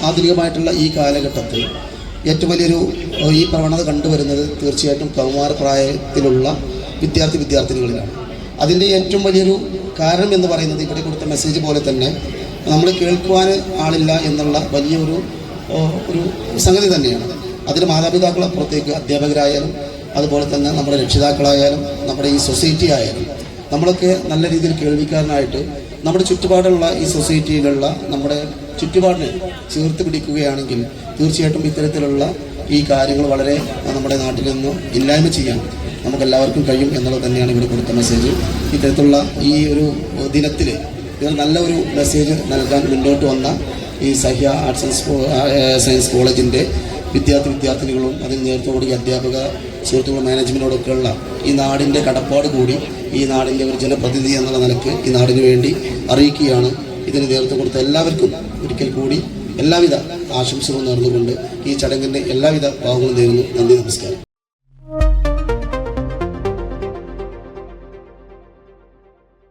ആധുനികമായിട്ടുള്ള ഈ കാലഘട്ടത്തിൽ ഏറ്റവും വലിയൊരു ഈ പ്രവണത കണ്ടുവരുന്നത് തീർച്ചയായിട്ടും കൗമാരപ്രായത്തിലുള്ള വിദ്യാർത്ഥിനികളിലാണ്. അതിൻ്റെ ഏറ്റവും വലിയൊരു കാരണം എന്ന് പറയുന്നത് ഇവിടെ കൊടുത്ത മെസ്സേജ് പോലെ തന്നെ നമ്മൾ കേൾക്കുവാൻ ആളില്ല എന്നുള്ള വലിയൊരു സംഗതി തന്നെയാണ്. അതിന് മാതാപിതാക്കളപ്പുറത്തേക്ക് അധ്യാപകരായാലും അതുപോലെ തന്നെ നമ്മുടെ രക്ഷിതാക്കളായാലും നമ്മുടെ ഈ സൊസൈറ്റി ആയാലും നമ്മളൊക്കെ നല്ല രീതിയിൽ കേൾവിക്കാരനായിട്ട് നമ്മുടെ ചുറ്റുപാടുള്ള ഈ സൊസൈറ്റിയിലുള്ള നമ്മുടെ ചുറ്റുപാടിനെ ചേർത്ത് പിടിക്കുകയാണെങ്കിൽ തീർച്ചയായിട്ടും ഇത്തരത്തിലുള്ള ഈ കാര്യങ്ങൾ വളരെ നമ്മുടെ നാട്ടിൽ നിന്ന് ഇല്ലായ്മ ചെയ്യാൻ നമുക്കെല്ലാവർക്കും കഴിയും എന്നുള്ളത് തന്നെയാണ് ഇവിടെ കൊടുത്ത മെസ്സേജ്. ഇത്തരത്തിലുള്ള ഈ ഒരു ദിനത്തിൽ ഇത് നല്ല ഒരു മെസ്സേജ് നൽകാൻ മുന്നോട്ട് വന്ന ഈ സഹ്യ ആർട്സ് ആൻഡ് സയൻസ് കോളേജിൻ്റെ വിദ്യാർത്ഥിനികളും അതിന് നേതൃത്വം കൊടുക്കിയ അധ്യാപക സുഹൃത്തുക്കളും മാനേജ്മെൻറ്റോടൊക്കെയുള്ള ഈ നാടിൻ്റെ കടപ്പാട് കൂടി ഈ നാടിൻ്റെ ഒരു ജനപ്രതിനിധി എന്നുള്ള നിലയ്ക്ക് ഈ നാടിന് വേണ്ടി അറിയിക്കുകയാണ്. ഇതിന് നേതൃത്വം കൊടുത്ത എല്ലാവർക്കും ഒരിക്കൽ കൂടി എല്ലാവിധ ആശംസകളും നേർന്നുകൊണ്ട് ഈ ചടങ്ങിൻ്റെ എല്ലാവിധ ഭാവങ്ങളും നേരുന്നു. നന്ദി, നമസ്കാരം.